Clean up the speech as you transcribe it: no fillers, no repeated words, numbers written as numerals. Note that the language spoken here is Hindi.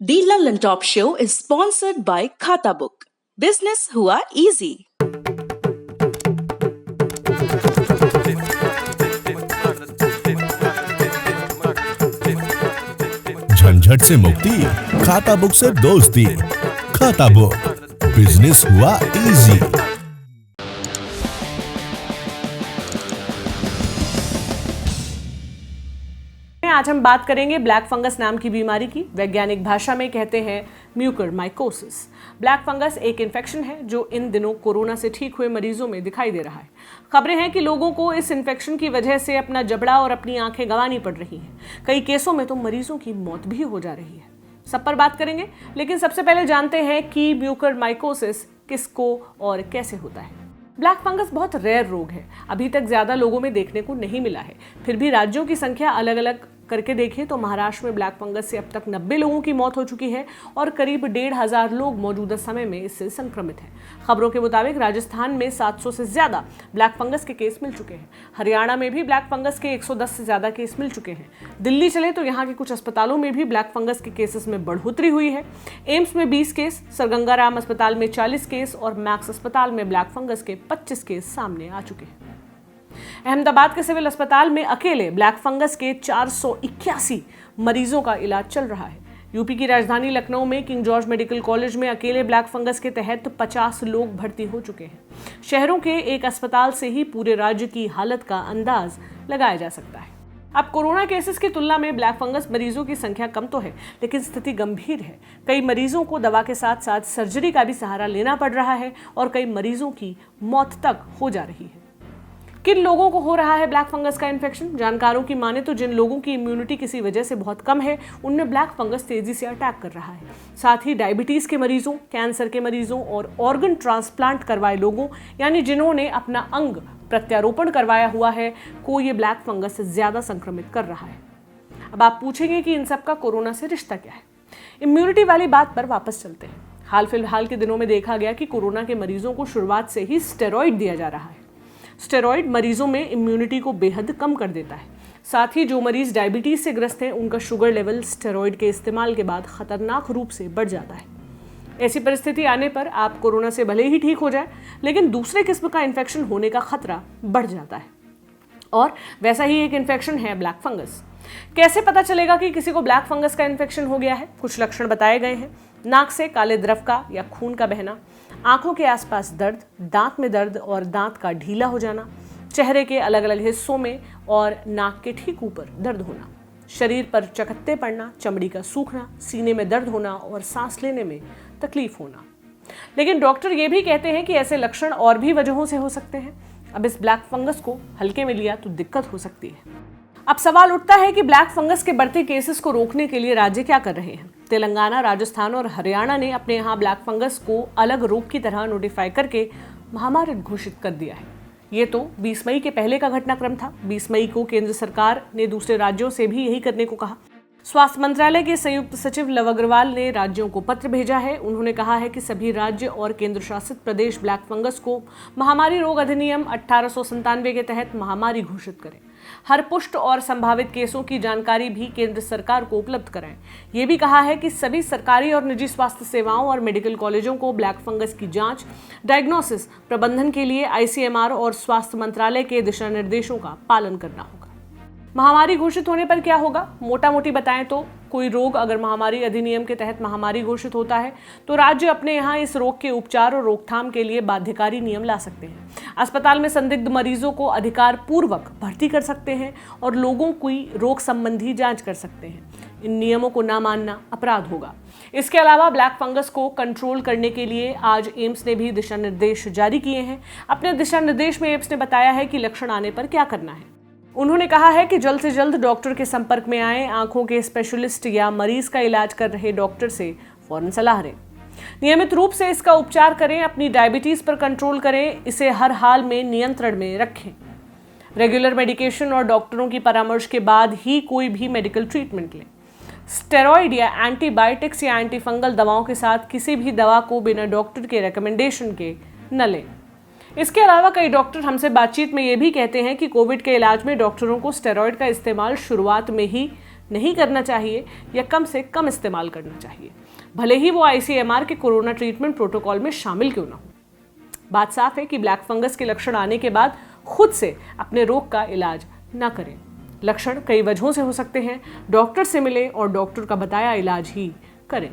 The London Top Show is sponsored by Khata Book. Business हुआ easy. झंझट से मुक्ति, खाता बुक से दोस्ती। खाता बुक, बिजनेस हुआ इजी। आज हम बात करेंगे ब्लैक फंगस नाम की बीमारी की। वैज्ञानिक भाषा में कहते हैं म्यूकरमाइकोसिस। ब्लैक फंगस एक इन्फेक्शन है जो इन दिनों कोरोना से ठीक हुए मरीजों में दिखाई दे रहा है। खबरें हैं कि लोगों को इस इन्फेक्शन की वजह से अपना जबड़ा और अपनी आंखें गंवानी पड़ रही हैं। कई केसों में तो मरीजों की मौत भी हो जा रही है। सब पर बात करेंगे, लेकिन सबसे पहले जानते हैं कि म्यूकरमाइकोसिस किसको और कैसे होता है। ब्लैक फंगस बहुत रेयर रोग है, अभी तक ज्यादा लोगों में देखने को नहीं मिला है। फिर भी राज्यों की संख्या अलग अलग करके देखें तो महाराष्ट्र में ब्लैक फंगस से अब तक 90 लोगों की मौत हो चुकी है और करीब 1,500 लोग मौजूदा समय में इससे संक्रमित हैं। खबरों के मुताबिक राजस्थान में 700 से ज्यादा ब्लैक फंगस के केस मिल चुके हैं। हरियाणा में भी ब्लैक फंगस के 110 से ज्यादा केस मिल चुके हैं। दिल्ली चले तो यहाँ के कुछ अस्पतालों में भी ब्लैक फंगस के केसेस में बढ़ोतरी हुई है। एम्स में 20 केस, सर गंगाराम अस्पताल में 40 केस और मैक्स अस्पताल में ब्लैक फंगस के 25 केस सामने आ चुके हैं। अहमदाबाद के सिविल अस्पताल में अकेले ब्लैक फंगस के 481 मरीजों का इलाज चल रहा है। यूपी की राजधानी लखनऊ में किंग जॉर्ज मेडिकल कॉलेज में अकेले ब्लैक फंगस के तहत 50 लोग भर्ती हो चुके हैं। शहरों के एक अस्पताल से ही पूरे राज्य की हालत का अंदाज लगाया जा सकता है। अब कोरोना केसेस की तुलना में ब्लैक फंगस मरीजों की संख्या कम तो है, लेकिन स्थिति गंभीर है। कई मरीजों को दवा के साथ साथ सर्जरी का भी सहारा लेना पड़ रहा है और कई मरीजों की मौत तक हो जा रही है। किन लोगों को हो रहा है ब्लैक फंगस का इन्फेक्शन? जानकारों की माने तो जिन लोगों की इम्यूनिटी किसी वजह से बहुत कम है, उनमें ब्लैक फंगस तेजी से अटैक कर रहा है। साथ ही डायबिटीज के मरीजों, कैंसर के मरीजों और ऑर्गन ट्रांसप्लांट करवाए लोगों, यानी जिन्होंने अपना अंग प्रत्यारोपण करवाया हुआ है, को ये ब्लैक फंगस से ज्यादा संक्रमित कर रहा है। अब आप पूछेंगे कि इन सब का कोरोना से रिश्ता क्या है। इम्यूनिटी वाली बात पर वापस चलते हैं। हाल फिलहाल के दिनों में देखा गया कि कोरोना के मरीजों को शुरुआत से ही स्टेरॉइड दिया जा रहा है। स्टेरॉइड मरीजों में इम्यूनिटी को बेहद कम कर देता है। साथ ही जो मरीज डायबिटीज से ग्रस्त हैं, उनका शुगर लेवल स्टेरॉइड के इस्तेमाल के बाद खतरनाक रूप से बढ़ जाता है। ऐसी परिस्थिति आने पर आप कोरोना से भले ही ठीक हो जाए, लेकिन दूसरे किस्म का इन्फेक्शन होने का खतरा बढ़ जाता है। और वैसा ही एक इन्फेक्शन है ब्लैक फंगस। कैसे पता चलेगा कि किसी को ब्लैक फंगस का इन्फेक्शन हो गया है? कुछ लक्षण बताए गए हैं। नाक से काले द्रव का या खून का बहना, आंखों के आसपास दर्द, दांत में दर्द और दांत का ढीला हो जाना, चेहरे के अलग अलग हिस्सों में और नाक के ठीक ऊपर दर्द होना, शरीर पर चकत्ते पड़ना, चमड़ी का सूखना, सीने में दर्द होना और सांस लेने में तकलीफ होना। लेकिन डॉक्टर ये भी कहते हैं कि ऐसे लक्षण और भी वजहों से हो सकते हैं। अब इस ब्लैक फंगस को हल्के में लिया तो दिक्कत हो सकती है। अब सवाल उठता है कि ब्लैक फंगस के बढ़ते केसेस को रोकने के लिए राज्य क्या कर रहे हैं। तेलंगाना, राजस्थान और हरियाणा ने अपने यहाँ ब्लैक फंगस को अलग रोग की तरह नोटिफाई करके महामारी घोषित कर दिया है। ये तो 20 मई के पहले का घटनाक्रम था। 20 मई को केंद्र सरकार ने दूसरे राज्यों से भी यही करने को कहा। स्वास्थ्य मंत्रालय के संयुक्त सचिव लव अग्रवाल ने राज्यों को पत्र भेजा है। उन्होंने कहा है कि सभी राज्य और केंद्र शासित प्रदेश ब्लैक फंगस को महामारी रोग अधिनियम 1897 के तहत महामारी घोषित करें। हर पुष्ट और संभावित केसों की जानकारी भी केंद्र सरकार को उपलब्ध कराएं। ये भी कहा है कि सभी सरकारी और निजी स्वास्थ्य सेवाओं और मेडिकल कॉलेजों को ब्लैक फंगस की जांच, डायग्नोसिस, प्रबंधन के लिए ICMR और स्वास्थ्य मंत्रालय के दिशा निर्देशों का पालन करना होगा। महामारी घोषित होने पर क्या होगा? मोटा मोटी बताएं तो कोई रोग अगर महामारी अधिनियम के तहत महामारी घोषित होता है तो राज्य अपने यहाँ इस रोग के उपचार और रोकथाम के लिए बाध्यकारी नियम ला सकते हैं। अस्पताल में संदिग्ध मरीजों को अधिकार पूर्वक भर्ती कर सकते हैं और लोगों की रोग संबंधी जांच कर सकते हैं। इन नियमों को ना मानना अपराध होगा। इसके अलावा ब्लैक फंगस को कंट्रोल करने के लिए आज एम्स ने भी दिशा निर्देश जारी किए हैं। अपने दिशा निर्देश में एम्स ने बताया है कि लक्षण आने पर क्या करना है। उन्होंने कहा है कि जल्द से जल्द डॉक्टर के संपर्क में आए, आंखों के स्पेशलिस्ट या मरीज का इलाज कर रहे डॉक्टर से फौरन सलाह लें, नियमित रूप से इसका उपचार करें, अपनी डायबिटीज पर कंट्रोल करें, इसे हर हाल में नियंत्रण में रखें। रेगुलर मेडिकेशन और डॉक्टरों की परामर्श के बाद ही कोई भी मेडिकल ट्रीटमेंट लें। स्टेरॉइड या एंटीबायोटिक्स या एंटीफंगल दवाओं के साथ किसी भी दवा को बिना डॉक्टर के रिकमेंडेशन के न लें। इसके अलावा कई डॉक्टर हमसे बातचीत में ये भी कहते हैं कि कोविड के इलाज में डॉक्टरों को स्टेरॉइड का इस्तेमाल शुरुआत में ही नहीं करना चाहिए या कम से कम इस्तेमाल करना चाहिए, भले ही वो ICMR के कोरोना ट्रीटमेंट प्रोटोकॉल में शामिल क्यों ना हो। बात साफ है कि ब्लैक फंगस के लक्षण आने के बाद खुद से अपने रोग का इलाज न करें। लक्षण कई वजहों से हो सकते हैं, डॉक्टर से मिलें और डॉक्टर का बताया इलाज ही करें।